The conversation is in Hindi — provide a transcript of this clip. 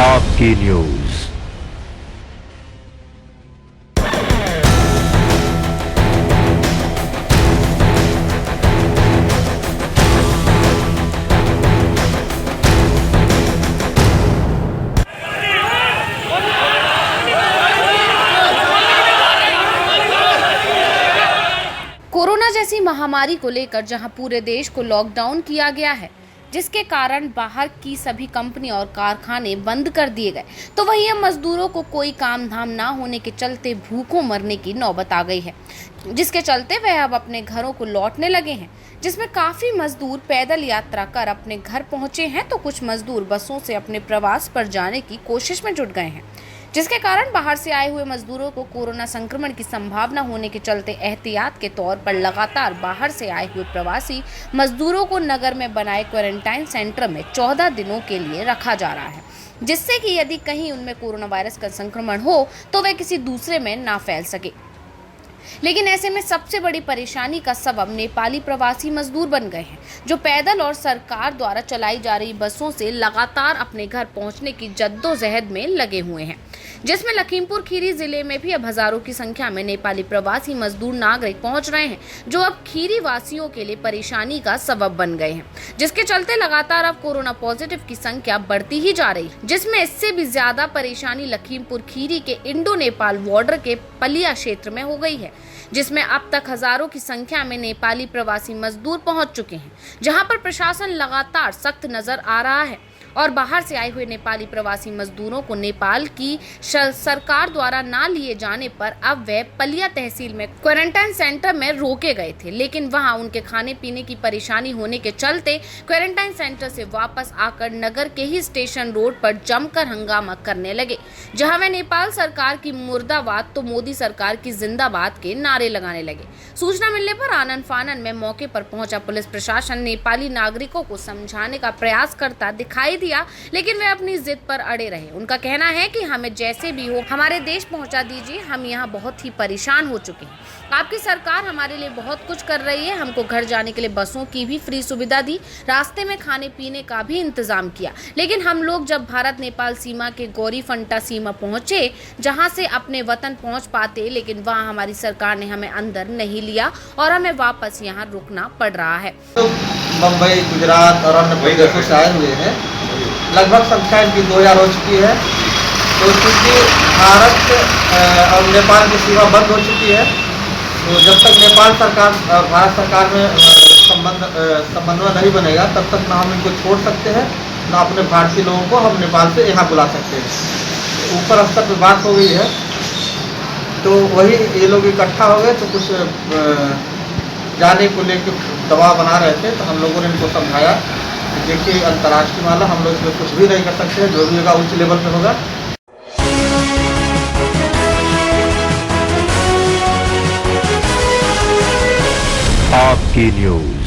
आपकी न्यूज। कोरोना जैसी महामारी को लेकर जहां पूरे देश को लॉकडाउन किया गया है, जिसके कारण बाहर की सभी कंपनी और कारखाने बंद कर दिए गए, तो वहीं अब मजदूरों को कोई काम धाम ना होने के चलते भूखों मरने की नौबत आ गई है, जिसके चलते वह अब अपने घरों को लौटने लगे हैं। जिसमें काफी मजदूर पैदल यात्रा कर अपने घर पहुंचे हैं, तो कुछ मजदूर बसों से अपने प्रवास पर जाने की कोशिश में जुट गए हैं, जिसके कारण बाहर से आए हुए मजदूरों को कोरोना संक्रमण की संभावना होने के चलते एहतियात के तौर पर लगातार बाहर से आए हुए प्रवासी मजदूरों को नगर में बनाए क्वारंटाइन सेंटर में 14 दिनों के लिए रखा जा रहा है, जिससे कि यदि कहीं उनमें कोरोना वायरस का संक्रमण हो तो वह किसी दूसरे में ना फैल सके। लेकिन ऐसे में सबसे बड़ी परेशानी का सबब नेपाली प्रवासी मजदूर बन गए हैं, जो पैदल और सरकार द्वारा चलाई जा रही बसों से लगातार अपने घर पहुंचने की जद्दोजहद में लगे हुए हैं, जिसमें लखीमपुर खीरी जिले में भी अब हजारों की संख्या में नेपाली प्रवासी मजदूर नागरिक पहुंच रहे हैं, जो अब खीरी वासियों के लिए परेशानी का सबब बन गए हैं, जिसके चलते लगातार अब कोरोना पॉजिटिव की संख्या बढ़ती ही जा रही है। जिसमें इससे भी ज्यादा परेशानी लखीमपुर खीरी के इंडो नेपाल बॉर्डर के पलिया क्षेत्र में हो गई है, जिसमें अब तक हजारों की संख्या में नेपाली प्रवासी मजदूर पहुंच चुके हैं, जहां पर प्रशासन लगातार सख्त नजर आ रहा है और बाहर से आए हुए नेपाली प्रवासी मजदूरों को नेपाल की सरकार द्वारा ना लिए जाने पर अब वे पलिया तहसील में क्वारंटाइन सेंटर में रोके गए थे, लेकिन वहां उनके खाने पीने की परेशानी होने के चलते क्वारंटाइन सेंटर से वापस आकर नगर के ही स्टेशन रोड पर जमकर हंगामा करने लगे, जहां वे नेपाल सरकार की मुर्दाबाद तो मोदी सरकार की जिंदाबाद के नारे लगाने लगे। सूचना मिलने पर आनन फानन में मौके पर पहुंचा पुलिस प्रशासन नेपाली नागरिकों को समझाने का प्रयास करता दिखाई दिया, लेकिन वे अपनी जिद पर अड़े रहे। उनका कहना है कि हमें जैसे भी हो हमारे देश पहुंचा दीजिए, हम यहाँ बहुत ही परेशान हो चुके हैं। आपकी सरकार हमारे लिए बहुत कुछ कर रही है, हमको घर जाने के लिए बसों की भी फ्री सुविधा दी, रास्ते में खाने पीने का भी इंतजाम किया, लेकिन हम लोग जब भारत नेपाल सीमा के गौरी फंटा सीमा पहुंचे, जहां से अपने वतन पहुंच पाते, लेकिन वहां हमारी सरकार ने हमें अंदर नहीं लिया और हमें वापस यहाँ रुकना पड़ रहा है। मुंबई, गुजरात और अन्य प्रदेशों से आए हुए हैं, लगभग संख्या इनकी 2000 हो चुकी है। तो चूँकि भारत और नेपाल की सीमा बंद हो चुकी है, तो जब तक नेपाल सरकार भारत सरकार में समन्वय नहीं बनेगा, तब तक ना हम इनको छोड़ सकते हैं, ना अपने भारतीय लोगों को हम नेपाल से यहाँ बुला सकते हैं। ऊपर स्तर पर बात हो गई है, तो वही ये लोग इकट्ठा हो गए, तो कुछ जाने को लेकर दबाव बना रहे थे, तो हम लोगों ने इनको समझाया कि देखिए अंतर्राष्ट्रीय मामला, हम लोग इसमें कुछ भी नहीं कर सकते हैं, जो भी होगा उच्च लेवल पे होगा। आपकी न्यूज।